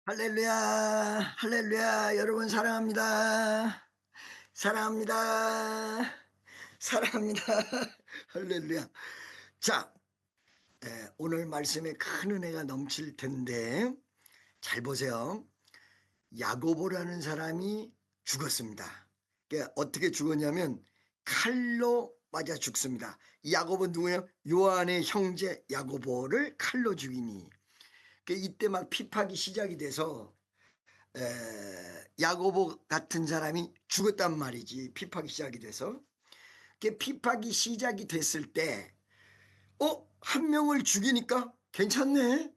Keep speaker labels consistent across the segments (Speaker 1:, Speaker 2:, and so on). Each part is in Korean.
Speaker 1: 할렐루야, 할렐루야, 여러분 사랑합니다. 사랑합니다. 사랑합니다. 할렐루야. 자, 오늘 말씀에 큰 은혜가 넘칠 텐데, 잘 보세요. 야고보라는 사람이 죽었습니다. 어떻게 죽었냐면, 칼로 맞아 죽습니다. 이 야고보 누구예요? 요한의 형제 야고보를 칼로 죽이니. 이때 막 피파기 시작이 돼서 야고보 같은 사람이 죽었단 말이지. 피파기 시작이 돼서. 피파기 시작이 됐을 때, 한 명을 죽이니까 괜찮네.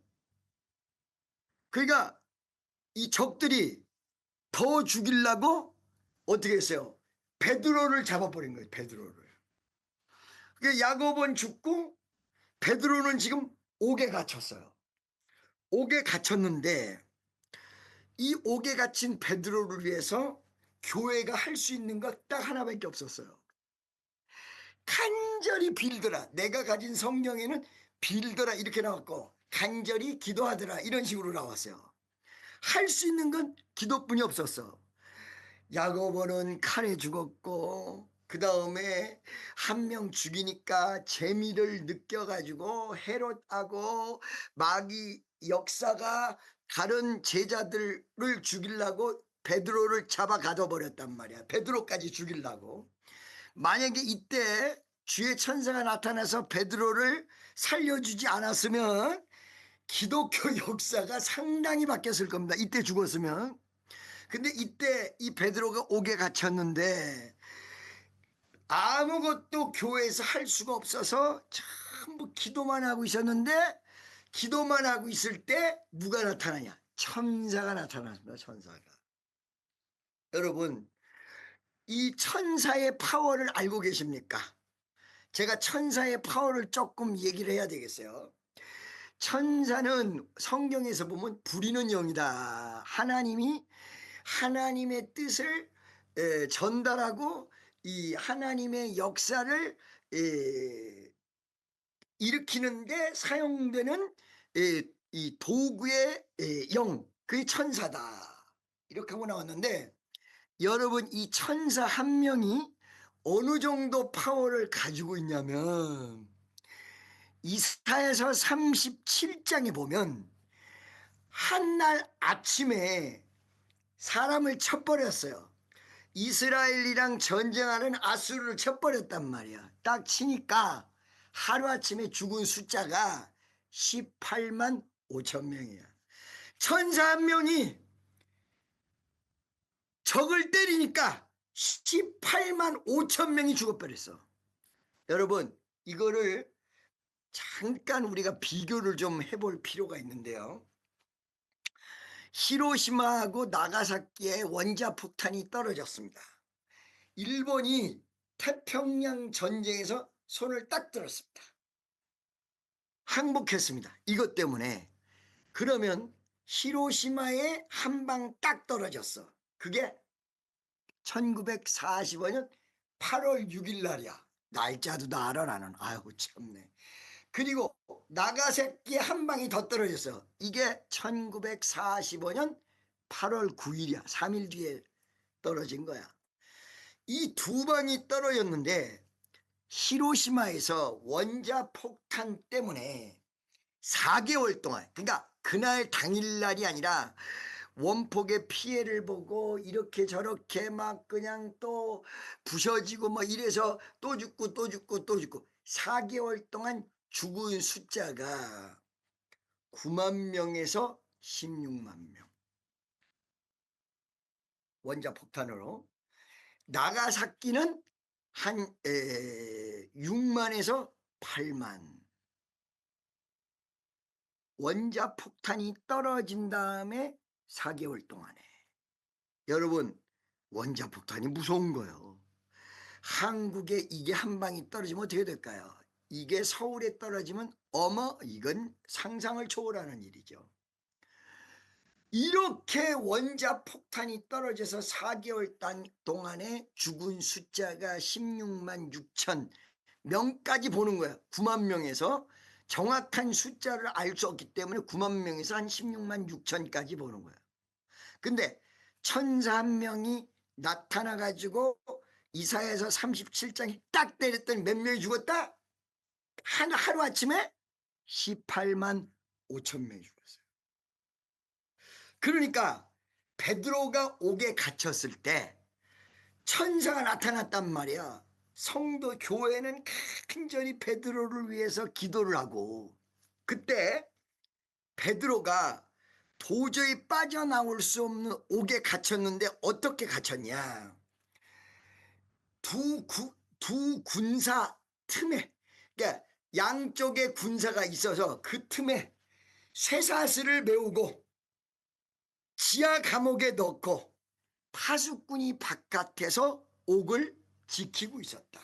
Speaker 1: 그러니까 이 적들이 더 죽이려고 어떻게 했어요? 베드로를 잡아버린 거예요. 베드로를. 그러니까 야고보는 죽고 베드로는 지금 옥에 갇혔어요. 옥에 갇혔는데 이 옥에 갇힌 베드로를 위해서 교회가 할 수 있는 것 딱 하나밖에 없었어요. 간절히 빌더라. 내가 가진 성경에는 빌더라 이렇게 나왔고 간절히 기도하더라 이런 식으로 나왔어요. 할 수 있는 건 기도뿐이 없었어. 야고보는 칼에 죽었고 그 다음에 한 명 죽이니까 재미를 느껴가지고 헤롯하고 마귀 역사가 다른 제자들을 죽이려고 베드로를 잡아 가둬버렸단 말이야. 베드로까지 죽이려고. 만약에 이때 주의 천사가 나타나서 베드로를 살려주지 않았으면 기독교 역사가 상당히 바뀌었을 겁니다. 이때 죽었으면. 근데 이때 이 베드로가 옥에 갇혔는데 아무것도 교회에서 할 수가 없어서 전부 기도만 하고 있었는데 기도만 하고 있을 때 누가 나타나냐? 천사가 나타났습니다. 천사가. 여러분, 이 천사의 파워를 알고 계십니까? 제가 천사의 파워를 조금 얘기를 해야 되겠어요. 천사는 성경에서 보면 부리는 영이다. 하나님이 하나님의 뜻을 전달하고 이 하나님의 역사를 일으키는데 사용되는 이 도구의 영, 그게 천사다. 이렇게 하고 나왔는데 여러분 이 천사 한 명이 어느 정도 파워를 가지고 있냐면 이사야서 37장에 보면 한날 아침에 사람을 쳐버렸어요. 이스라엘이랑 전쟁하는 아수르를 쳐버렸단 말이야. 딱 치니까 하루아침에 죽은 숫자가 18만 5천 명이야. 천사 한 명이 적을 때리니까 18만 5천 명이 죽어버렸어. 여러분 이거를 잠깐 우리가 비교를 좀 해볼 필요가 있는데요. 히로시마하고 나가사키에 원자폭탄이 떨어졌습니다. 일본이 태평양 전쟁에서 손을 딱 들었습니다. 항복했습니다. 이것 때문에. 그러면 히로시마에 한 방 딱 떨어졌어. 그게 1945년 8월 6일 날이야. 날짜도 다 알아 나는. 아이고 참네. 그리고 나가사키에 한 방이 더 떨어졌어. 이게 1945년 8월 9일이야. 3일 뒤에 떨어진 거야. 이 두 방이 떨어졌는데 히로시마에서 원자폭탄 때문에 4개월 동안, 그러니까 그날 당일날이 아니라 원폭의 피해를 보고 이렇게 저렇게 막 그냥 또 부셔지고 뭐 이래서 또 죽고 또 죽고 또 죽고 4개월 동안 죽은 숫자가 9만 명에서 16만 명. 원자폭탄으로. 나가사키는 한 6만에서 8만. 원자폭탄이 떨어진 다음에 4개월 동안에. 여러분 원자폭탄이 무서운 거예요. 한국에 이게 한 방이 떨어지면 어떻게 될까요? 이게 서울에 떨어지면 이건 상상을 초월하는 일이죠. 이렇게 원자폭탄이 떨어져서 4개월 동안에 죽은 숫자가 16만 6천 명까지 보는 거야. 9만 명에서 정확한 숫자를 알 수 없기 때문에 9만 명에서 한 16만 6천까지 보는 거야. 근데 천사 한 명이 나타나 가지고 이사야서 37장이 딱 때렸더니 몇 명이 죽었다? 하루아침에 18만 5천 명이 죽었어요. 그러니까 베드로가 옥에 갇혔을 때 천사가 나타났단 말이야. 성도 교회는 간절히 베드로를 위해서 기도를 하고, 그때 베드로가 도저히 빠져나올 수 없는 옥에 갇혔는데 어떻게 갇혔냐. 두 군사 틈에, 그러니까 양쪽에 군사가 있어서 그 틈에 쇠사슬을 메우고 지하 감옥에 넣고 파수꾼이 바깥에서 옥을 지키고 있었다.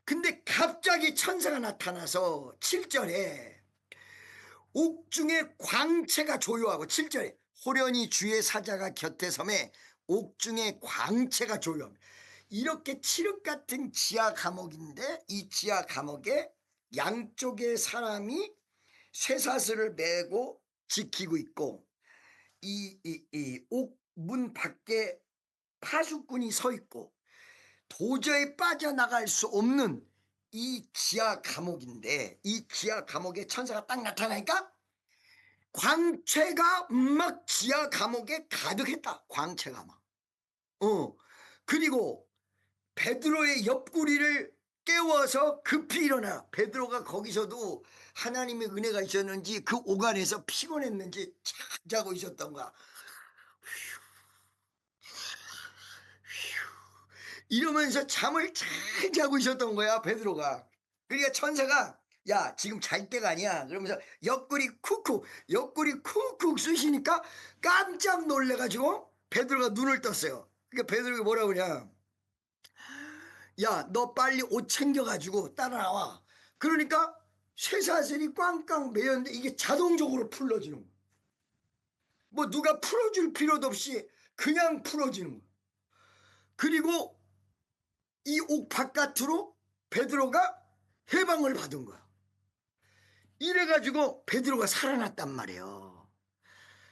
Speaker 1: 근데 갑자기 천사가 나타나서 7절에 옥중에 광채가 조요하고, 7절에 호련히 주의 사자가 곁에 섬에 옥중에 광채가 조요합니다. 이렇게 칠흑 같은 지하 감옥인데 이 지하 감옥에 양쪽에 사람이 쇠사슬을 메고 지키고 있고, 이 옥문 밖에 파수꾼이 서 있고 도저히 빠져나갈 수 없는 이 지하 감옥인데, 이 지하 감옥에 천사가 딱 나타나니까 광채가 막 지하 감옥에 가득했다. 광채가 막. 그리고 베드로의 옆구리를 깨워서 급히 일어나. 베드로가 거기서도 하나님의 은혜가 있었는지 그 오간에서 피곤했는지 착 자고 있었던 거야. 이러면서 잠을 잘 자고 있었던 거야, 베드로가. 그러니까 천사가 야, 지금 잘 때가 아니야. 그러면서 옆구리 쿡쿡 쑤시니까 깜짝 놀래가지고 베드로가 눈을 떴어요. 그러니까 베드로가 뭐라 그러냐. 야, 너 빨리 옷 챙겨가지고 따라 나와. 그러니까 쇠사슬이 꽝꽝 매였는데 이게 자동적으로 풀어지는 거야. 뭐 누가 풀어줄 필요도 없이 그냥 풀어지는 거야. 그리고 이 옥 바깥으로 베드로가 해방을 받은 거야. 이래가지고 베드로가 살아났단 말이에요.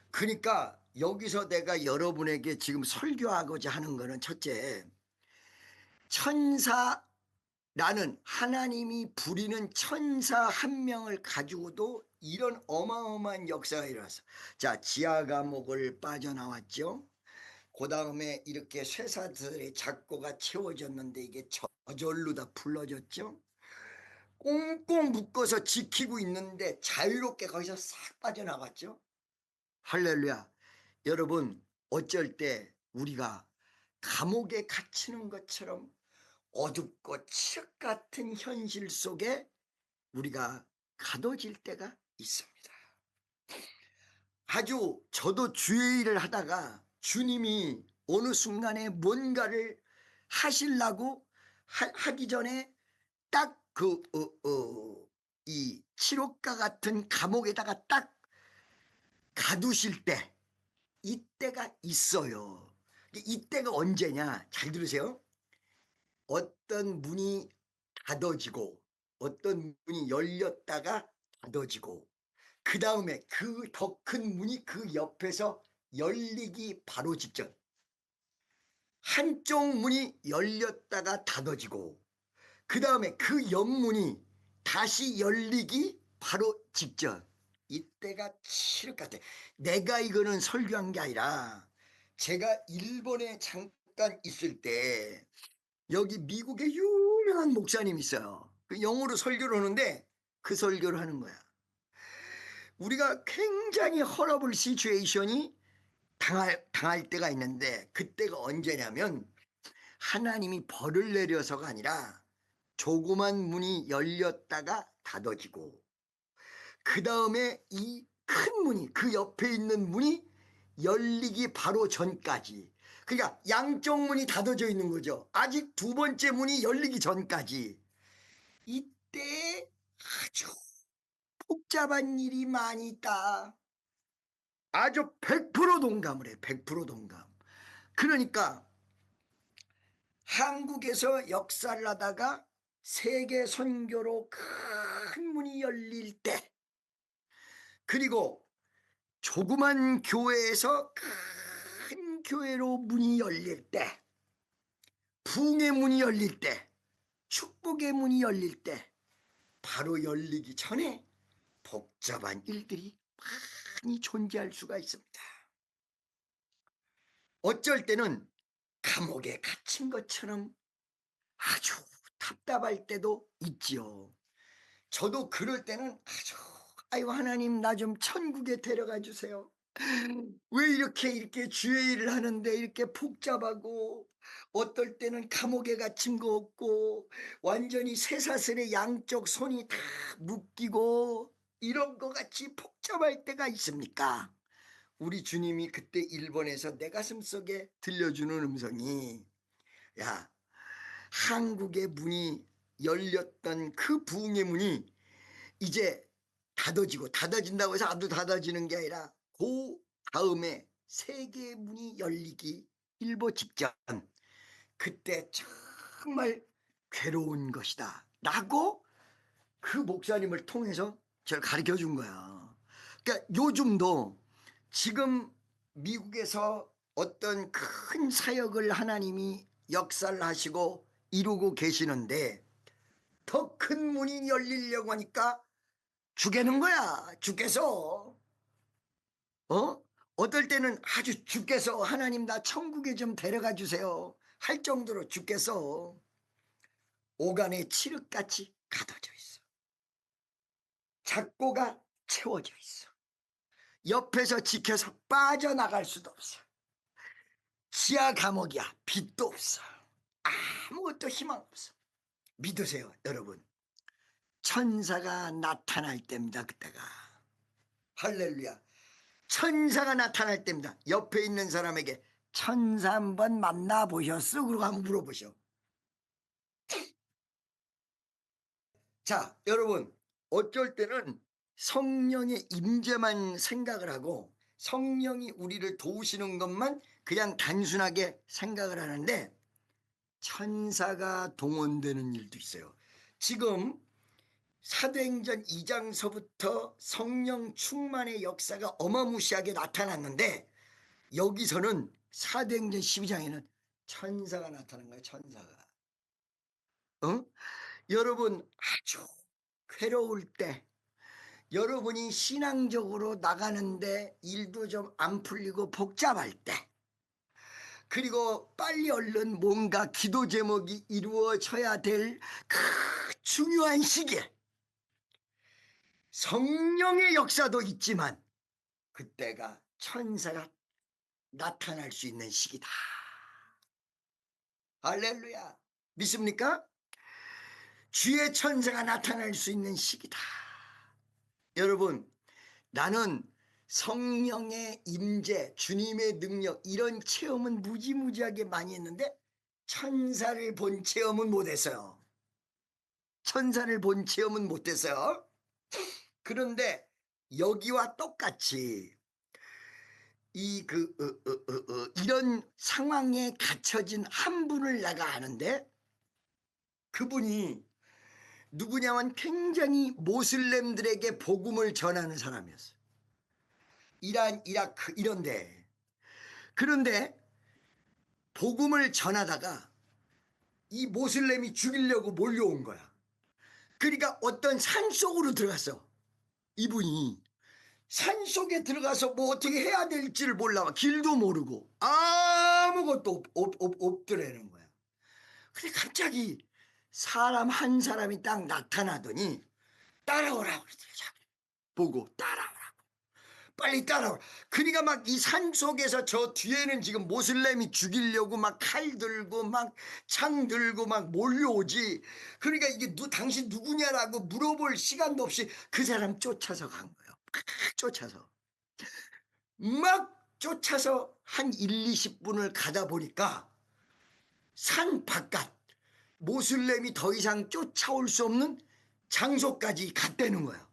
Speaker 1: 그러니까 여기서 내가 여러분에게 지금 설교하고자 하는 거는, 첫째, 천사라는 하나님이 부리는 천사 한 명을 가지고도 이런 어마어마한 역사가 일어났어. 자, 지하 감옥을 빠져나왔죠. 그 다음에 이렇게 쇠사슬의 작고가 채워졌는데 이게 저절로 다 풀러졌죠. 꽁꽁 묶어서 지키고 있는데 자유롭게 거기서 싹 빠져나갔죠. 할렐루야. 여러분, 어쩔 때 우리가 감옥에 갇히는 것처럼 어둡고 칠흑 같은 현실 속에 우리가 가둬질 때가 있습니다. 아주 저도 주의 일을 하다가 주님이 어느 순간에 뭔가를 하시려고 하기 전에 딱 이 칠흑과 같은 감옥에다가 딱 가두실 때, 이때가 있어요. 이때가 언제냐? 잘 들으세요. 어떤 문이 닫아지고 어떤 문이 열렸다가 닫아지고, 그 다음에 그 더 큰 문이 그 옆에서 열리기 바로 직전, 한쪽 문이 열렸다가 닫아지고 그 다음에 그 옆문이 다시 열리기 바로 직전, 이때가 칠흑 같아. 내가 이거는 설교한 게 아니라 제가 일본에 잠깐 있을 때 여기 미국에 유명한 목사님이 있어요. 그 영어로 설교를 하는데 그 설교를 하는 거야. 우리가 굉장히 허러블 시츄에이션이 당할 때가 있는데, 그때가 언제냐면 하나님이 벌을 내려서가 아니라 조그만 문이 열렸다가 닫아지고 그 다음에 이 큰 문이, 그 옆에 있는 문이 열리기 바로 전까지, 그러니까 양쪽 문이 닫아져 있는 거죠. 아직 두 번째 문이 열리기 전까지. 이때 아주 복잡한 일이 많이 있다. 아주 100% 동감을 해. 100% 동감. 그러니까 한국에서 역사를 하다가 세계 선교로 큰 문이 열릴 때, 그리고 조그만 교회에서 큰 교회로 문이 열릴 때, 부흥의 문이 열릴 때, 축복의 문이 열릴 때, 바로 열리기 전에 복잡한 일들이 많이 존재할 수가 있습니다. 어쩔 때는 감옥에 갇힌 것처럼 아주 답답할 때도 있지요. 저도 그럴 때는 아유 하나님 나 좀 천국에 데려가 주세요. 왜 이렇게 주의 일을 하는데 이렇게 복잡하고, 어떨 때는 감옥에 갇힌 거 없고 완전히 쇠사슬의 양쪽 손이 다 묶이고 이런 거 같이 복잡할 때가 있습니까? 우리 주님이 그때 일본에서 내 가슴 속에 들려주는 음성이, 야, 한국의 문이 열렸던 그 부흥의 문이 이제 닫아진다고 해서 아주 닫아지는 게 아니라 그 다음에 세계의 문이 열리기 일보 직전, 그때 정말 괴로운 것이다 라고 그 목사님을 통해서 저를 가르쳐 준 거야. 그러니까 요즘도 지금 미국에서 어떤 큰 사역을 하나님이 역사를 하시고 이루고 계시는데, 더 큰 문이 열리려고 하니까 죽겠는 거야. 죽겠어. 어떨 때는 아주 죽겠어. 하나님 나 천국에 좀 데려가 주세요 할 정도로 죽겠어. 오간에 칠흑같이 가둬져 있어. 작고가 채워져 있어. 옆에서 지켜서 빠져나갈 수도 없어. 지하 감옥이야. 빛도 없어. 아무것도 희망 없어. 믿으세요 여러분. 천사가 나타날 때입니다. 그때가. 할렐루야. 천사가 나타날 때입니다. 옆에 있는 사람에게 천사 한번 만나보셨어? 그러고 한번 물어보셔. 자 여러분, 어쩔 때는 성령의 임재만 생각을 하고 성령이 우리를 도우시는 것만 그냥 단순하게 생각을 하는데, 천사가 동원되는 일도 있어요. 지금 사도행전 2장서부터 성령 충만의 역사가 어마무시하게 나타났는데, 여기서는 사도행전 12장에는 천사가 나타난 거예요. 천사가. 여러분 아주 괴로울 때, 여러분이 신앙적으로 나가는데 일도 좀 안 풀리고 복잡할 때, 그리고 빨리 얼른 뭔가 기도 제목이 이루어져야 될 그 중요한 시기에 성령의 역사도 있지만 그때가 천사가 나타날 수 있는 시기다. 할렐루야. 믿습니까? 주의 천사가 나타날 수 있는 시기다. 여러분, 나는 성령의 임재, 주님의 능력, 이런 체험은 무지무지하게 많이 했는데 천사를 본 체험은 못했어요. 천사를 본 체험은 못했어요. 그런데 여기와 똑같이 이런 상황에 갇혀진 한 분을 내가 아는데, 그분이 누구냐면 굉장히 모슬렘들에게 복음을 전하는 사람이었어요. 이란, 이라크 이런데. 그런데 복음을 전하다가 이 모슬렘이 죽이려고 몰려온 거야. 그러니까 어떤 산 속으로 들어갔어. 이분이 산 속에 들어가서 뭐 어떻게 해야 될지를 몰라. 길도 모르고 아무것도 없더라는 거야. 근데 갑자기 사람 한 사람이 딱 나타나더니 따라오라고 그러더라고. 보고 따라오라고. 빨리 따라오라. 그러니까 막 이 산 속에서 저 뒤에는 지금 모슬렘이 죽이려고 막 칼 들고 막 창 들고 막 몰려오지. 그러니까 이게 당신 누구냐라고 물어볼 시간도 없이 그 사람 쫓아서 간 거예요. 막 쫓아서. 막 쫓아서 한 1, 20분을 가다 보니까 산 바깥, 모슬렘이 더 이상 쫓아올 수 없는 장소까지 갔다는 거예요.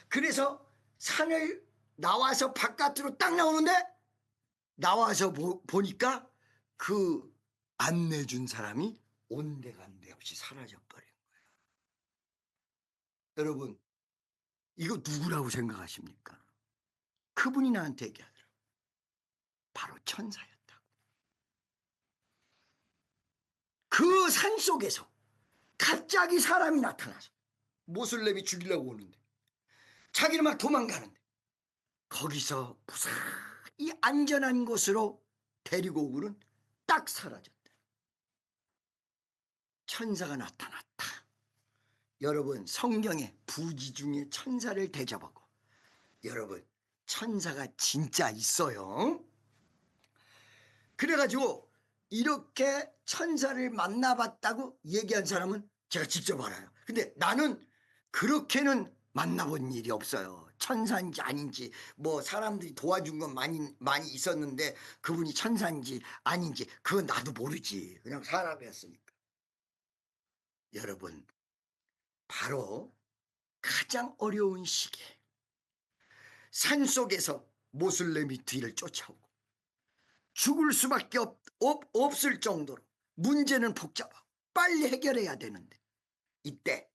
Speaker 1: 그래서 산을 나와서 바깥으로 딱 나오는데, 나와서 보니까 그 안내준 사람이 온데간데 없이 사라져 버린 거예요. 여러분, 이거 누구라고 생각하십니까? 그분이 나한테 얘기하더라고요. 바로 천사였다고. 그 산속에서 갑자기 사람이 나타나서 모슬렘이 죽이려고 오는데 자기는 막 도망가는데 거기서 무사히 안전한 곳으로 데리고 오고는 딱 사라졌다. 천사가 나타났다. 여러분, 성경에 부지 중에 천사를 대접하고, 여러분, 천사가 진짜 있어요. 그래가지고 이렇게 천사를 만나봤다고 얘기한 사람은 제가 직접 알아요. 근데 나는 그렇게는 만나본 일이 없어요. 천사인지 아닌지, 뭐 사람들이 도와준 건 많이 있었는데 그분이 천사인지 아닌지 그건 나도 모르지. 그냥 사람이었으니까. 여러분, 바로 가장 어려운 시기에 산속에서 모슬렘이 뒤를 쫓아오고 죽을 수밖에 없을 정도로 문제는 복잡하고 빨리 해결해야 되는데 이때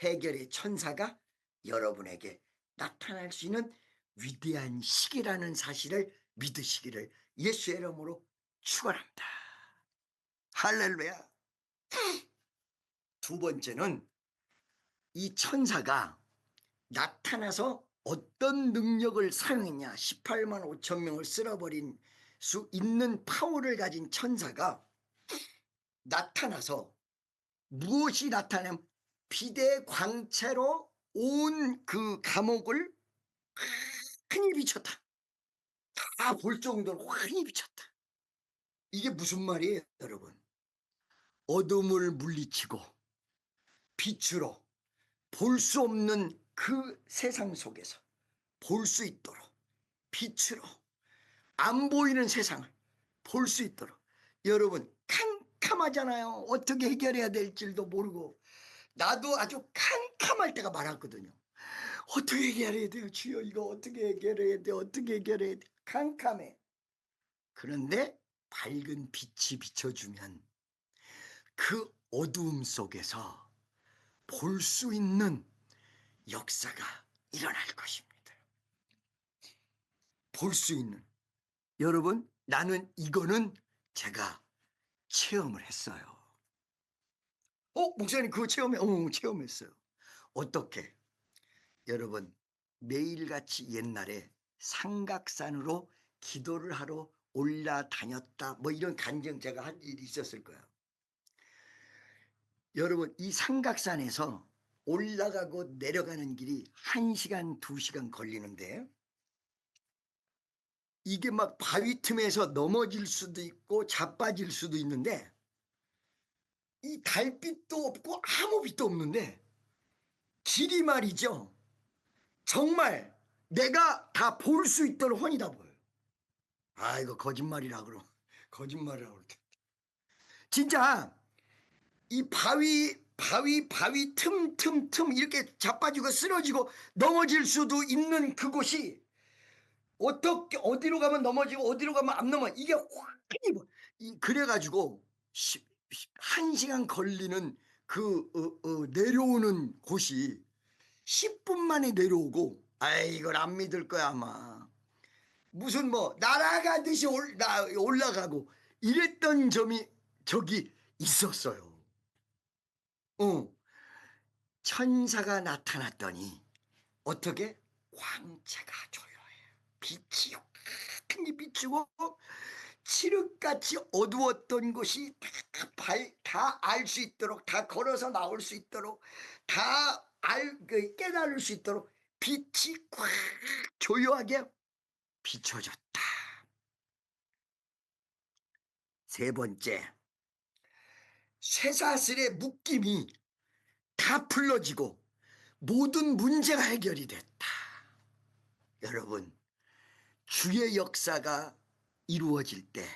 Speaker 1: 해결의 천사가 여러분에게 나타날 수 있는 위대한 시기라는 사실을 믿으시기를 예수의 이름으로 축원합니다. 할렐루야. 두 번째는 이 천사가 나타나서 어떤 능력을 사용했냐. 18만 5천 명을 쓸어버린 수 있는 파워를 가진 천사가 나타나서 무엇이 나타나면 비대 광채로 온 그 감옥을 환히 비쳤다. 다 볼 정도로 환히 비쳤다. 이게 무슨 말이에요, 여러분? 어둠을 물리치고 빛으로 볼 수 없는 그 세상 속에서 볼 수 있도록 빛으로 안 보이는 세상을 볼 수 있도록. 여러분, 캄캄하잖아요. 어떻게 해결해야 될지도 모르고. 나도 아주 캄캄할 때가 많았거든요. 어떻게 해결해야 돼요, 주여? 이거 어떻게 해결해야 돼? 어떻게 해결해야 돼? 캄캄해. 그런데 밝은 빛이 비춰주면 그 어두움 속에서 볼 수 있는 역사가 일어날 것입니다. 볼 수 있는. 여러분, 나는 이거는 제가 체험을 했어요. 목사님 그거 체험했어요. 어떻게? 여러분, 매일같이 옛날에 삼각산으로 기도를 하러 올라다녔다 뭐 이런 간증 제가 한 일이 있었을 거예요. 여러분, 이 삼각산에서 올라가고 내려가는 길이 1시간 2시간 걸리는데 이게 막 바위 틈에서 넘어질 수도 있고 자빠질 수도 있는데 이 달빛도 없고 아무 빛도 없는데 길이 말이죠. 정말 내가 다 볼 수 있도록 훤히 다 보여요. 이거 거짓말이라 그러. 거짓말이라고 그럴 때. 진짜 이 바위 틈 이렇게 자빠지고 쓰러지고 넘어질 수도 있는 그곳이 어떻게 어디로 가면 넘어지고 어디로 가면 안 넘어 이게 확히 그래가지고 1시간 걸리는 그 내려오는 곳이 10분 만에 내려오고 이걸 안 믿을 거야 아마. 무슨 뭐 날아가듯이 올라가고 이랬던 점이 저기 있었어요. 천사가 나타났더니 어떻게? 광채가 조요해요. 빛이 환히 비추고 칠흑같이 어두웠던 곳이 다 알 수 있도록 다 걸어서 나올 수 있도록 다 깨달을 수 있도록 빛이 꽉 조요하게 비춰졌다. 세 번째, 쇠사슬의 묶임이 다 풀러지고 모든 문제가 해결이 됐다. 여러분, 주의 역사가 이루어질 때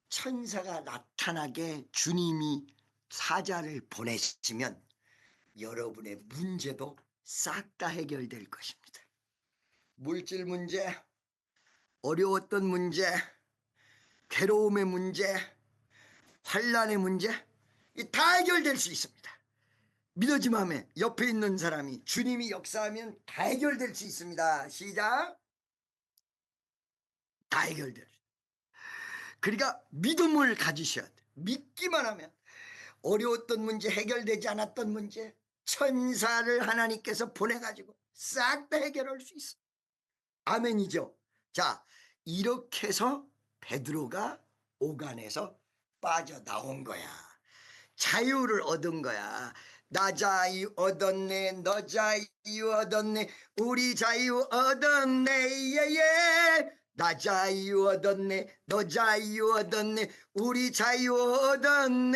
Speaker 1: 천사가 나타나게 주님이 사자를 보내시면 여러분의 문제도 싹 다 해결될 것입니다. 물질 문제, 어려웠던 문제, 괴로움의 문제, 환난의 문제 다 해결될 수 있습니다. 믿어지마에 옆에 있는 사람이 주님이 역사하면 다 해결될 수 있습니다. 시작. 다 해결될. 그러니까 믿음을 가지셔야 돼. 믿기만 하면 어려웠던 문제, 해결되지 않았던 문제, 천사를 하나님께서 보내가지고 싹 다 해결할 수 있어. 아멘이죠. 자, 이렇게 해서 베드로가 오간에서 빠져나온 거야. 자유를 얻은 거야. 나 자유 얻었네, 너 자유 얻었네, 우리 자유 얻었네, 예예. 나 자유 얻었네, 너 자유 얻었네, 우리 자유 얻었네.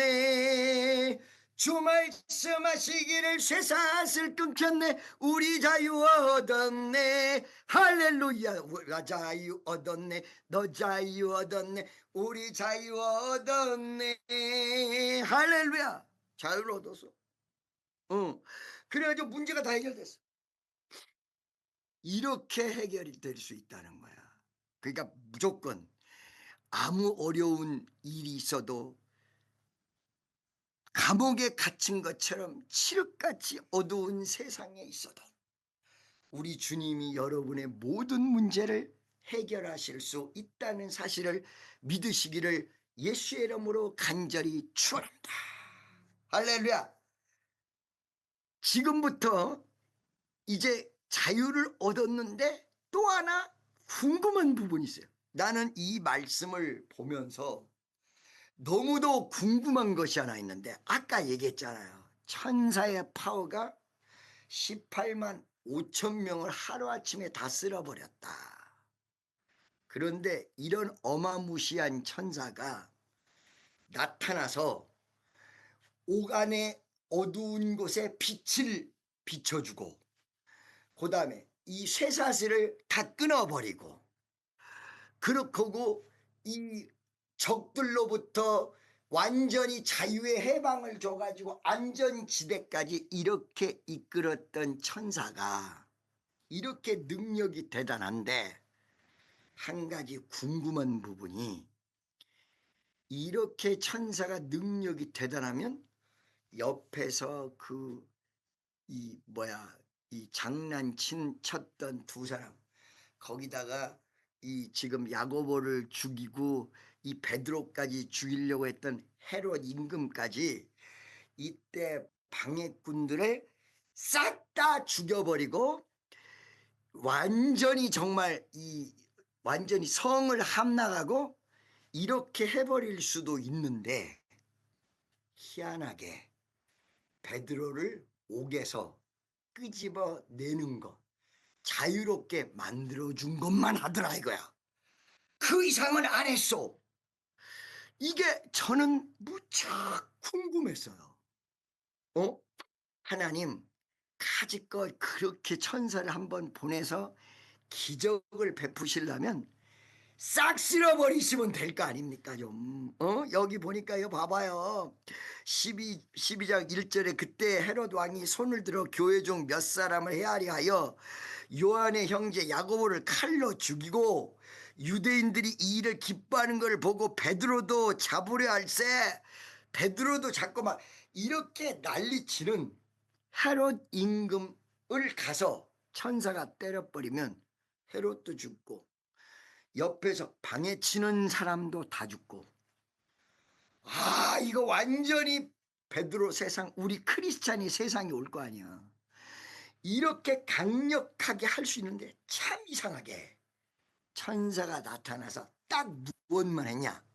Speaker 1: 주 말씀하시기를 쇠사슬 끊겼네, 우리 자유 얻었네. 할렐루야. 우리가 자유 얻었네, 너 자유 얻었네, 우리 자유 얻었네. 할렐루야. 자유를 얻었어. 그래가지고 문제가 다 해결됐어. 이렇게 해결이 될 수 있다는 거야. 그러니까 무조건 아무 어려운 일이 있어도 감옥에 갇힌 것처럼 칠흑같이 어두운 세상에 있어도 우리 주님이 여러분의 모든 문제를 해결하실 수 있다는 사실을 믿으시기를 예수의 이름으로 간절히 축원합니다. 할렐루야. 지금부터 이제 자유를 얻었는데 또 하나 궁금한 부분이 있어요. 나는 이 말씀을 보면서 너무도 궁금한 것이 하나 있는데, 아까 얘기했잖아요. 천사의 파워가 18만 5천 명을 하루아침에 다 쓸어버렸다. 그런데 이런 어마무시한 천사가 나타나서 오간의 어두운 곳에 빛을 비춰주고, 그 다음에 이 쇠사슬을 다 끊어버리고, 그렇고 이 적들로부터 완전히 자유의 해방을 줘가지고 안전지대까지 이렇게 이끌었던 천사가 이렇게 능력이 대단한데, 한 가지 궁금한 부분이, 이렇게 천사가 능력이 대단하면 옆에서 이 장난친 쳤던 두 사람, 거기다가 이 지금 야고보를 죽이고 이 베드로까지 죽이려고 했던 헤롯 임금까지 이때 방해꾼들을 싹 다 죽여버리고 완전히 정말 완전히 성을 함락하고 이렇게 해버릴 수도 있는데, 희한하게 베드로를 옥에서 끄집어 내는 것, 자유롭게 만들어준 것만 하더라 이거야. 그 이상은 안 했어. 이게 저는 무척 궁금했어요. 하나님 가지껏 그렇게 천사를 한번 보내서 기적을 베푸시려면 싹 쓸어버리시면 될 거 아닙니까? 좀 여기 보니까요, 봐봐요. 12장 1절에 그때 헤롯 왕이 손을 들어 교회 중 몇 사람을 헤아리 하여 요한의 형제 야고보를 칼로 죽이고, 유대인들이 이 일을 기뻐하는 걸 보고 베드로도 잡으려 할세. 베드로도 잡고 막 이렇게 난리치는 헤롯 임금을 가서 천사가 때려버리면 헤롯도 죽고 옆에서 방해치는 사람도 다 죽고, 이거 완전히 베드로 세상, 우리 크리스찬이 세상이 올 거 아니야. 이렇게 강력하게 할 수 있는데 참 이상하게 천사가 나타나서 딱 무엇만 했냐,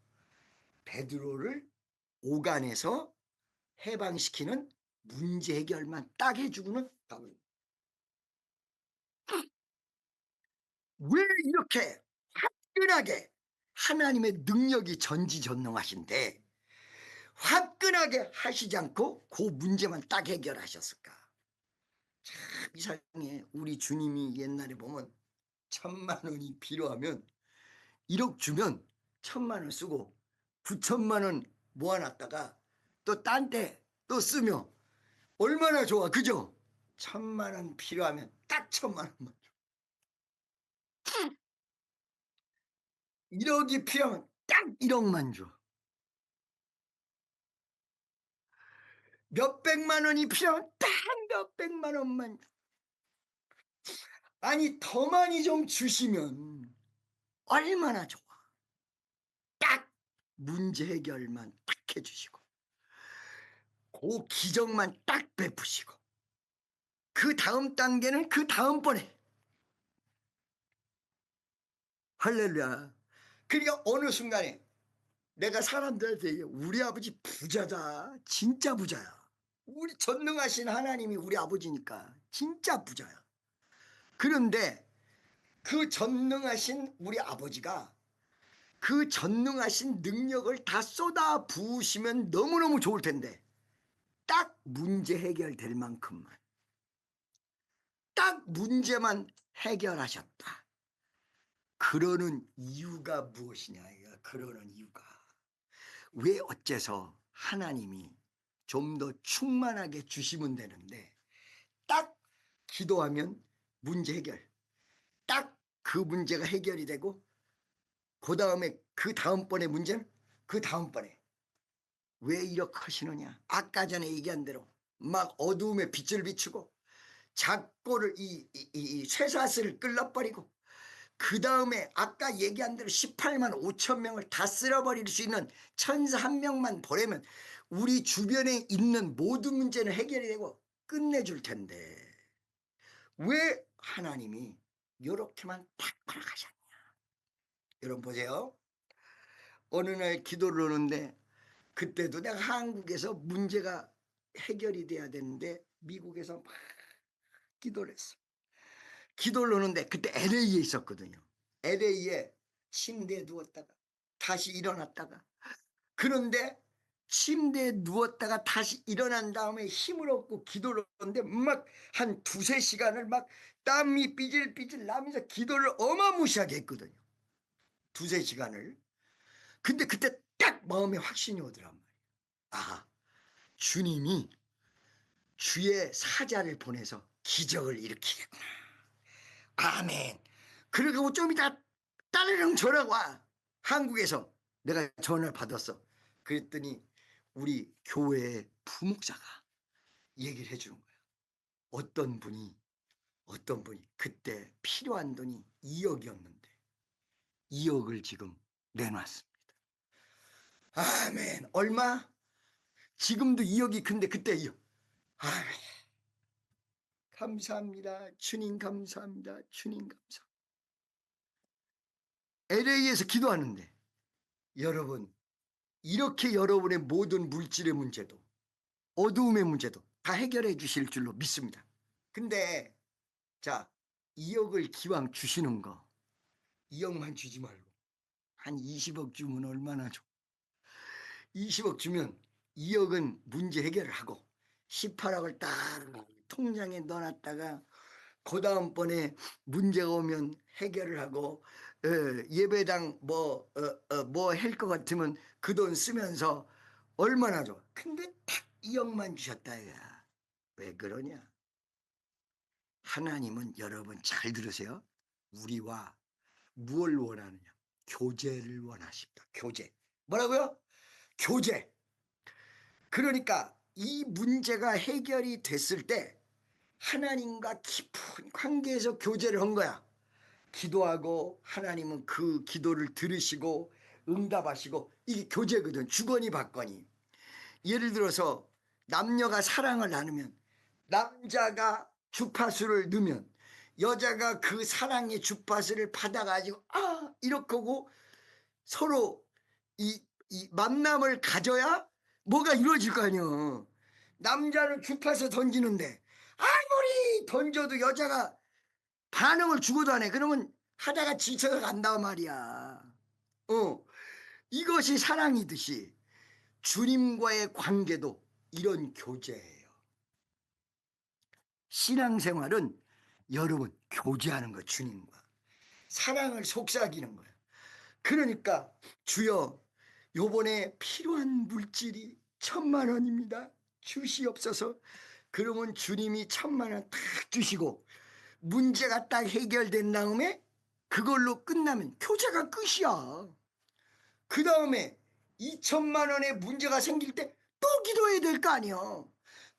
Speaker 1: 베드로를 오간에서 해방시키는 문제 해결만 딱 해주고는 가버려. 왜 이렇게 화끈하게 하나님의 능력이 전지전능하신데 화끈하게 하시지 않고 그 문제만 딱 해결하셨을까? 참 이상해. 우리 주님이 옛날에 보면 1,000만 원이 필요하면 1억 주면 1,000만 원 쓰고 9천만 원 모아놨다가 또 딴 데 또 쓰며 얼마나 좋아, 그죠? 1,000만 원 필요하면 딱 1,000만 원만 줘. 1억이 필요하면 딱 1억만 줘. 몇백만 원이 필요하면 딱 몇백만 원만, 아니 더 많이 좀 주시면 얼마나 좋아. 딱 문제 해결만 딱 해주시고 그 기적만 딱 베푸시고 그 다음 단계는 그 다음번에. 할렐루야. 그러니까 어느 순간에 내가 사람들한테 우리 아버지 부자다, 진짜 부자야, 우리 전능하신 하나님이 우리 아버지니까 진짜 부자야. 그런데 그 전능하신 우리 아버지가 그 전능하신 능력을 다 쏟아 부으시면 너무너무 좋을 텐데 딱 문제 해결될 만큼만, 딱 문제만 해결하셨다. 그러는 이유가 무엇이냐. 그러는 이유가 왜 어째서 하나님이 좀 더 충만하게 주시면 되는데 딱 기도하면 문제 해결, 딱 그 문제가 해결이 되고 그 다음에 그 다음번에 문제는 그 다음번에. 왜 이렇게 하시느냐. 아까 전에 얘기한 대로 막 어두움에 빛을 비추고 작고를 이 쇠사슬을 끌어버리고 그 다음에 아까 얘기한 대로 18만 5천 명을 다 쓸어버릴 수 있는 천사 한 명만 보내면 우리 주변에 있는 모든 문제는 해결이 되고 끝내줄 텐데 왜 하나님이 이렇게만 딱 허락하셨냐. 여러분 보세요. 어느 날 기도를 하는데 그때도 내가 한국에서 문제가 해결이 돼야 되는데 미국에서 막 기도를 했어. 기도를 하는데 그때 LA에 있었거든요. LA에 침대에 누웠다가 다시 일어났다가, 그런데 침대에 누웠다가 다시 일어난 다음에 힘을 얻고 기도를 하는데 막 한 두세 시간을 막 땀이 삐질삐질 나면서 기도를 어마무시하게 했거든요. 두세 시간을. 근데 그때 딱 마음에 확신이 오더란 말이에요. 아, 주님이 주의 사자를 보내서 기적을 일으키겠구나. 아멘. 그리고 좀 이따 따르릉 전화가 와. 한국에서 내가 전화를 받았어. 그랬더니 우리 교회의 부목사가 얘기를 해주는 거야. 어떤 분이 그때 필요한 돈이 2억이었는데 2억을 지금 내놨습니다. 아멘. 얼마? 지금도 2억이 근데 그때 2억. 아멘. 감사합니다. 주님 감사합니다. 주님 감사합니다. LA에서 기도하는데 여러분, 이렇게 여러분의 모든 물질의 문제도 어두움의 문제도 다 해결해 주실 줄로 믿습니다. 근데 자, 2억을 기왕 주시는 거 2억만 주지 말고 한 20억 주면 얼마나 좋아. 20억 주면 2억은 문제 해결을 하고 18억을 딱 통장에 넣어놨다가 그 다음번에 문제가 오면 해결을 하고 예배당 뭐 할 것 같으면 그 돈 쓰면서 얼마나 좋아. 근데 딱 2억만 주셨다. 야. 왜 그러냐. 하나님은 여러분 잘 들으세요. 우리와 무엇을 원하느냐. 교제를 원하십니다. 교제. 뭐라고요? 교제. 그러니까 이 문제가 해결이 됐을 때 하나님과 깊은 관계에서 교제를 한 거야. 기도하고 하나님은 그 기도를 들으시고 응답하시고, 이게 교제거든. 주거니 받거니. 예를 들어서 남녀가 사랑을 나누면 남자가 주파수를 넣으면 여자가 그 사랑의 주파수를 받아가지고 이렇게 하고 서로 이 만남을 가져야 뭐가 이루어질 거 아니야. 남자는 주파수 던지는데 아무리 던져도 여자가 반응을 주고도 안 해. 그러면 하다가 지쳐서 간단 말이야. 이것이 사랑이듯이 주님과의 관계도 이런 교제예요. 신앙생활은 여러분 교제하는 거, 주님과 사랑을 속삭이는 거예요. 그러니까 주여 요번에 필요한 물질이 1,000만 원입니다. 주시옵소서. 그러면 주님이 1,000만 원 딱 주시고 문제가 딱 해결된 다음에 그걸로 끝나면 교제가 끝이야. 그 다음에 2,000만 원의 문제가 생길 때 또 기도해야 될 거 아니야.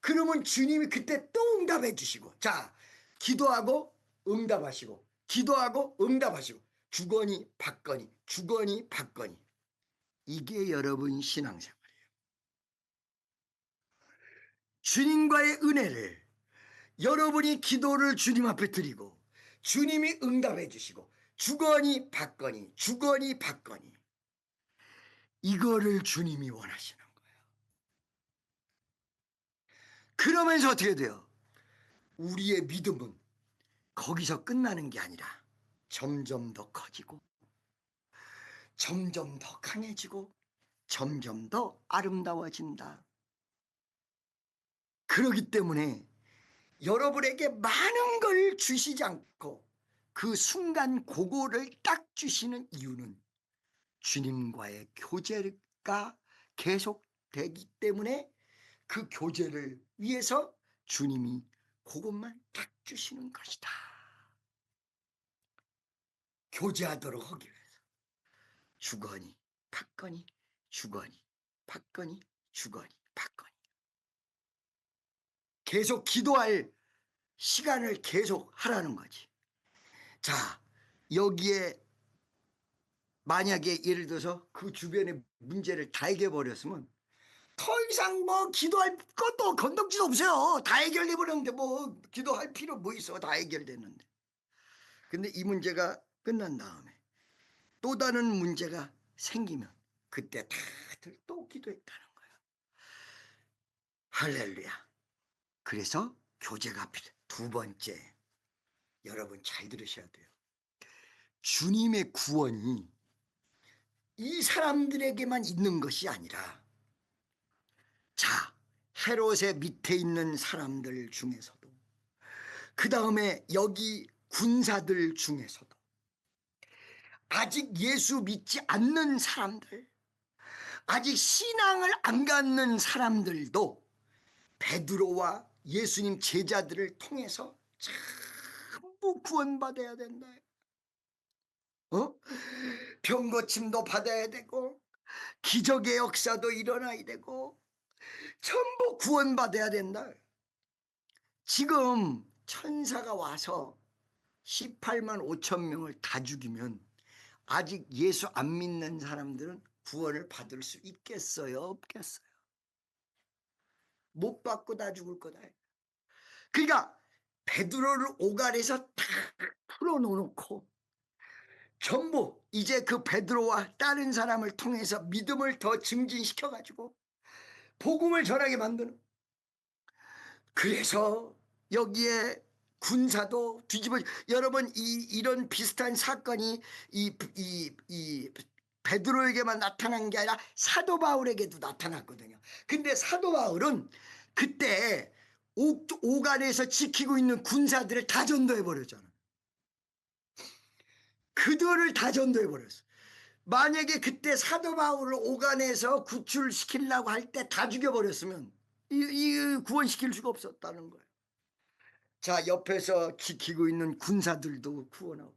Speaker 1: 그러면 주님이 그때 또 응답해 주시고, 자, 기도하고 응답하시고, 기도하고 응답하시고, 주거니 받거니, 주거니 받거니. 이게 여러분 신앙생활이에요. 주님과의 은혜를 여러분이 기도를 주님 앞에 드리고 주님이 응답해 주시고 주거니 받거니, 주거니 받거니, 이거를 주님이 원하시는 거예요. 그러면서 어떻게 돼요? 우리의 믿음은 거기서 끝나는 게 아니라 점점 더 커지고 점점 더 강해지고 점점 더 아름다워진다. 그러기 때문에 여러분에게 많은 걸 주시지 않고 그 순간 그거를 딱 주시는 이유는 주님과의 교제가 계속되기 때문에 그 교제를 위해서 주님이 그것만 딱 주시는 것이다. 교제하도록 하기 위해서 주거니 받거니, 주거니 받거니, 주거니 받거니. 계속 기도할 시간을 계속 하라는 거지. 자, 여기에 만약에 예를 들어서 그 주변의 문제를 다 해결해버렸으면 더 이상 뭐 기도할 것도 건덕지도 없어요. 다 해결돼 버렸는데 뭐 기도할 필요 뭐 있어. 다 해결됐는데. 근데 이 문제가 끝난 다음에 또 다른 문제가 생기면 그때 다들 또 기도했다는 거예요. 할렐루야. 그래서 교제가 필요해. 두 번째, 여러분 잘 들으셔야 돼요. 주님의 구원이 이 사람들에게만 있는 것이 아니라, 자, 헤롯의 밑에 있는 사람들 중에서도, 그 다음에 여기 군사들 중에서도, 아직 예수 믿지 않는 사람들, 아직 신앙을 안 갖는 사람들도 베드로와 예수님 제자들을 통해서 전부 구원받아야 된다. 병 고침도 받아야 되고 기적의 역사도 일어나야 되고 전부 구원받아야 된다. 지금 천사가 와서 18만 5천 명을 다 죽이면 아직 예수 안 믿는 사람들은 구원을 받을 수 있겠어요? 없겠어요? 못 받고 다 죽을 거다. 그러니까 베드로를 오갈에서 다 풀어놓고 전부 이제 그 베드로와 다른 사람을 통해서 믿음을 더 증진시켜가지고 복음을 전하게 만드는. 그래서 여기에 군사도 뒤집어. 여러분 이런 비슷한 사건이 이 베드로에게만 나타난 게 아니라 사도 바울에게도 나타났거든요. 근데 사도 바울은 그때 오간에서 지키고 있는 군사들을 다 전도해 버렸잖아. 그들을 다 전도해 버렸어. 만약에 그때 사도 바울을 오간에서 구출시키려고 할 때 다 죽여버렸으면 이 구원시킬 수가 없었다는 거예요. 자, 옆에서 지키고 있는 군사들도 구원하고.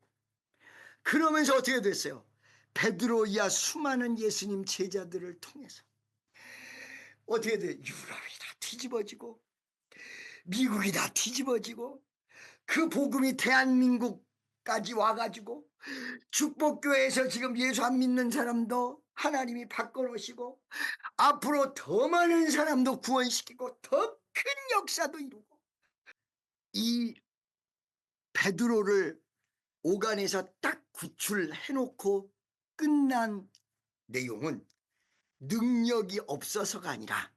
Speaker 1: 그러면서 어떻게 됐어요? 베드로 이하 수많은 예수님 제자들을 통해서 어떻게 돼? 유럽이 다 뒤집어지고 미국이 다 뒤집어지고 그 복음이 대한민국까지 와가지고 축복교회에서 지금 예수 안 믿는 사람도 하나님이 바꿔놓으시고 앞으로 더 많은 사람도 구원시키고 더 큰 역사도 이루고. 이 베드로를 오간에서 딱 구출해놓고 끝난 내용은 능력이 없어서가 아니라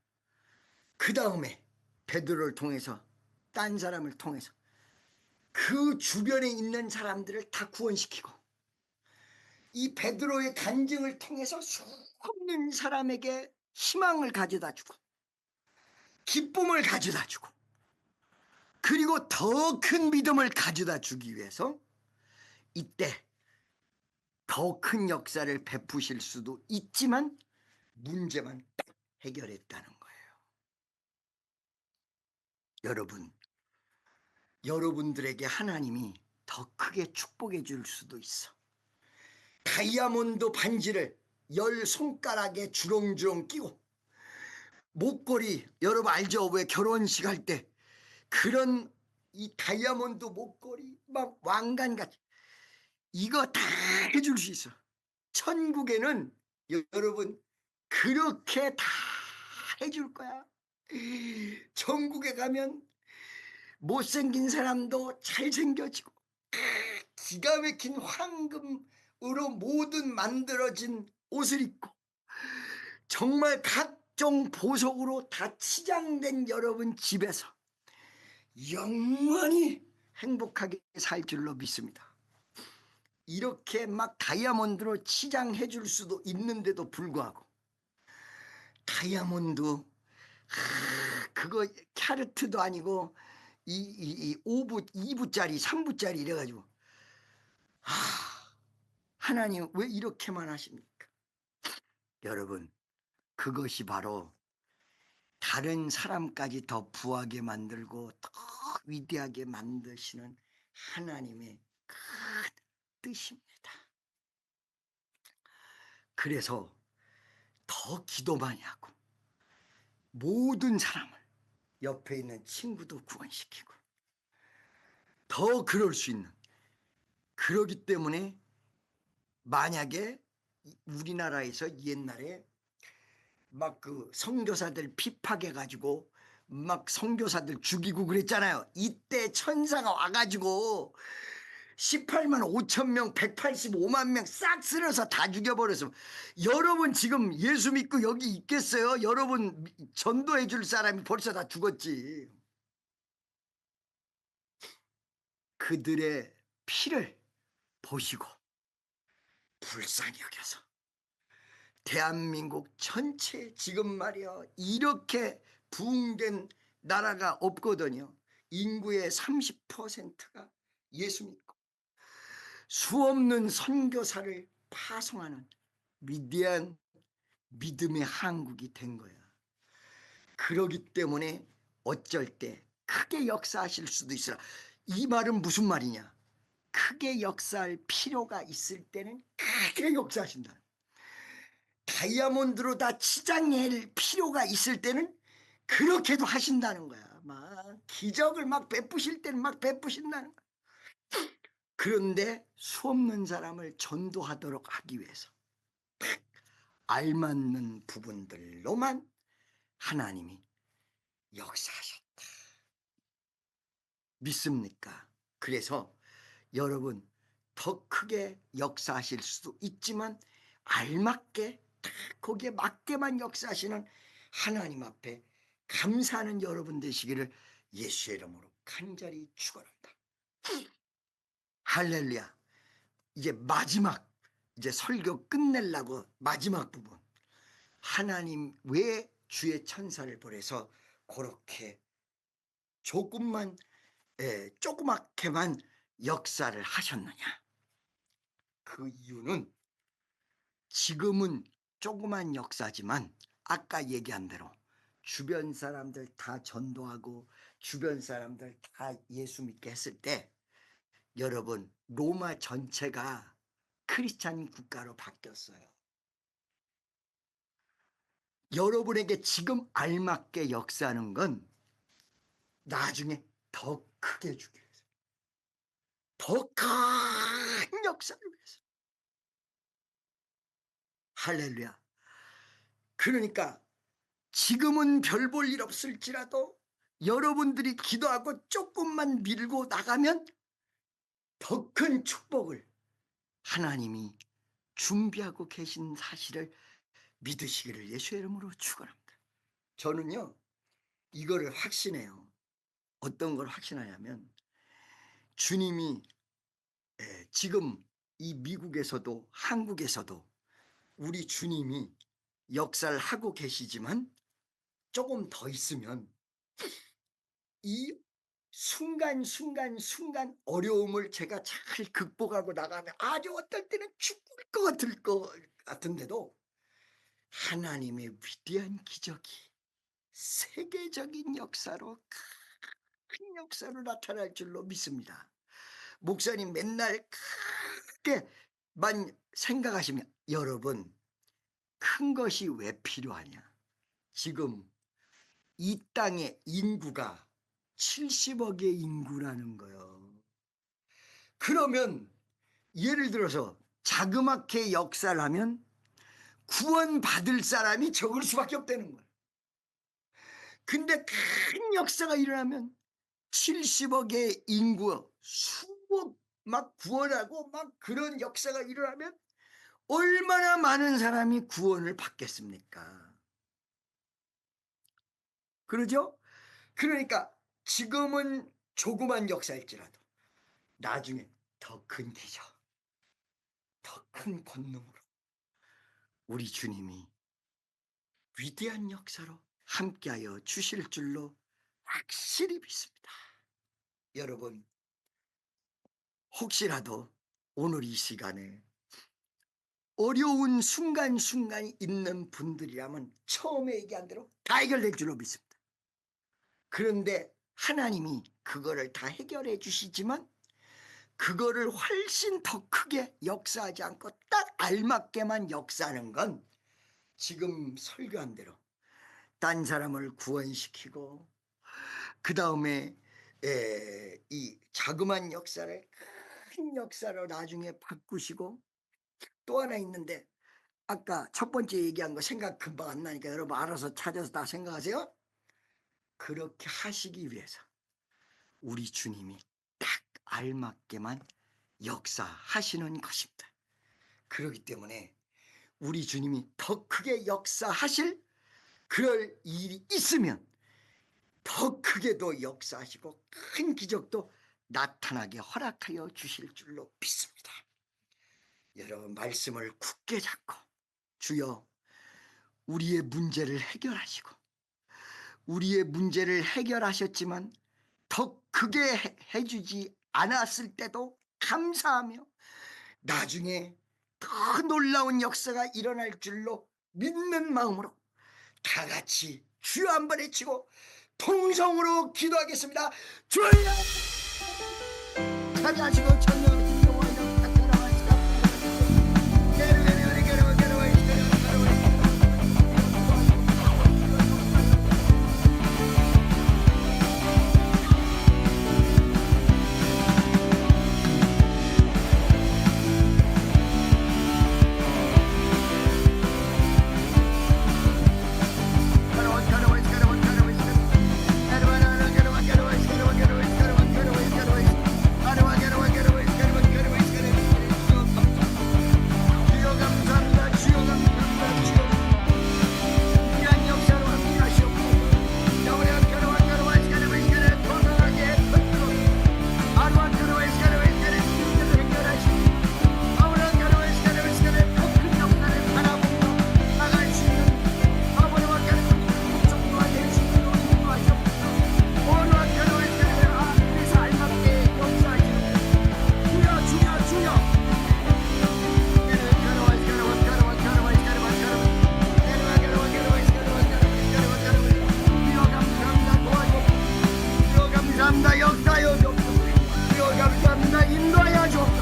Speaker 1: 그 다음에 베드로를 통해서 딴 사람을 통해서 그 주변에 있는 사람들을 다 구원시키고 이 베드로의 간증을 통해서 수없는 사람에게 희망을 가져다 주고 기쁨을 가져다 주고 그리고 더 큰 믿음을 가져다 주기 위해서 이때 더 큰 역사를 베푸실 수도 있지만 문제만 딱 해결했다는 거예요. 여러분, 여러분들에게 하나님이 더 크게 축복해 줄 수도 있어. 다이아몬드 반지를 10손가락에 주렁주렁 끼고 목걸이 여러분 알죠? 왜 결혼식 할 때 그런 이 다이아몬드 목걸이 막 왕관같이 이거 다 해줄 수 있어. 천국에는 여러분 그렇게 다 해줄 거야. 천국에 가면 못생긴 사람도 잘생겨지고 기가 막힌 황금으로 모든 만들어진 옷을 입고 정말 각종 보석으로 다 치장된 여러분 집에서 영원히 행복하게 살 줄로 믿습니다. 이렇게 막 다이아몬드로 치장해 줄 수도 있는데도 불구하고 다이아몬드 그거 캐르트도 아니고 이 5부 2부짜리 3부짜리 이래가지고 하나님 왜 이렇게만 하십니까? 여러분 그것이 바로 다른 사람까지 더 부하게 만들고 더 위대하게 만드시는 하나님의 큰 뜻입니다. 그래서 더 기도 많이 하고 모든 사람을 옆에 있는 친구도 구원시키고 더 그럴 수 있는 그러기 때문에 만약에 우리나라에서 옛날에 막 그 선교사들 핍박해 가지고 막 선교사들 죽이고 그랬잖아요. 이때 천사가 와가지고 18만 5천 명 185만 명 싹 쓸어서 다 죽여버려서 여러분 지금 예수 믿고 여기 있겠어요? 여러분 전도해 줄 사람이 벌써 다 죽었지. 그들의 피를 보시고 불쌍히 여겨서 대한민국 전체 지금 말이야 이렇게 부흥된 나라가 없거든요. 인구의 30%가 예수 믿고 수없는 선교사를 파송하는 위대한 믿음의 한국이 된 거야. 그러기 때문에 어쩔 때 크게 역사하실 수도 있어요. 이 말은 무슨 말이냐? 크게 역사할 필요가 있을 때는 크게 역사하신다. 다이아몬드로 다 치장할 필요가 있을 때는 그렇게도 하신다는 거야. 막 기적을 막 베푸실 때는 막 베푸신다는 거야. 그런데 수없는 사람을 전도하도록 하기 위해서 알맞는 부분들로만 하나님이 역사하셨다. 믿습니까? 그래서 여러분 더 크게 역사하실 수도 있지만 알맞게 딱 거기에 맞게만 역사하시는 하나님 앞에 감사하는 여러분 되시기를 예수의 이름으로 간절히 축원합니다. 할렐루야. 이제 마지막 이제 설교 끝내려고 마지막 부분 하나님 왜 주의 천사를 보내서 그렇게 조금만 조그맣게만 역사를 하셨느냐. 그 이유는 지금은 조그만 역사지만 아까 얘기한 대로 주변 사람들 다 전도하고 주변 사람들 다 예수 믿게 했을 때 여러분 로마 전체가 크리스찬 국가로 바뀌었어요. 여러분에게 지금 알맞게 역사하는 건 나중에 더 크게 주기 위해서 더 큰 역사를 위해서 할렐루야. 그러니까 지금은 별 볼 일 없을지라도 여러분들이 기도하고 조금만 밀고 나가면 더 큰 축복을 하나님이 준비하고 계신 사실을 믿으시기를 예수의 이름으로 축원합니다. 저는요 이거를 확신해요. 어떤 걸 확신하냐면 주님이 지금 이 미국에서도 한국에서도 우리 주님이 역사를 하고 계시지만 조금 더 있으면 이 순간 어려움을 제가 잘 극복하고 나가면 아주 어떨 때는 죽을 것 같을 것 같은데도 하나님의 위대한 기적이 세계적인 역사로 큰 역사로 나타날 줄로 믿습니다. 목사님 맨날 크게만 생각하시면 여러분 큰 것이 왜 필요하냐? 지금 이 땅의 인구가 70억의 인구라는 거예요. 그러면 예를 들어서 자그맣게 역사를 하면 구원받을 사람이 적을 수밖에 없다는 거예요. 근데 큰 역사가 일어나면 70억의 인구 수억 막 구원하고 막 그런 역사가 일어나면 얼마나 많은 사람이 구원을 받겠습니까? 그러죠? 그러니까 지금은 조그만 역사일지라도 나중에 더 큰 기적, 더 큰 권능으로 우리 주님이 위대한 역사로 함께하여 주실 줄로 확실히 믿습니다. 여러분, 혹시라도 오늘 이 시간에 어려운 순간순간이 있는 분들이라면 처음에 얘기한 대로 다 해결될 줄로 믿습니다. 그런데 하나님이 그거를 다 해결해 주시지만 그거를 훨씬 더 크게 역사하지 않고 딱 알맞게만 역사하는 건 지금 설교한 대로 딴 사람을 구원시키고 그 다음에 이 자그마한 역사를 큰 역사로 나중에 바꾸시고 또 하나 있는데 아까 첫 번째 얘기한 거 생각 금방 안 나니까 여러분 알아서 찾아서 다 생각하세요. 그렇게 하시기 위해서 우리 주님이 딱 알맞게만 역사하시는 것입니다. 그렇기 때문에 우리 주님이 더 크게 역사하실 그럴 일이 있으면 더 크게도 역사하시고 큰 기적도 나타나게 허락하여 주실 줄로 믿습니다. 여러분 말씀을 굳게 잡고 주여 우리의 문제를 해결하시고 우리의 문제를 해결하셨지만 더 크게 해주지 않았을 때도 감사하며 나중에 더 놀라운 역사가 일어날 줄로 믿는 마음으로 다 같이 주여 한번 외치고 통성으로 기도하겠습니다. 주여 자비하시고 천명하시고 역사여 주옵소서. 주여 감사합니다. 인도하여 주옵소서.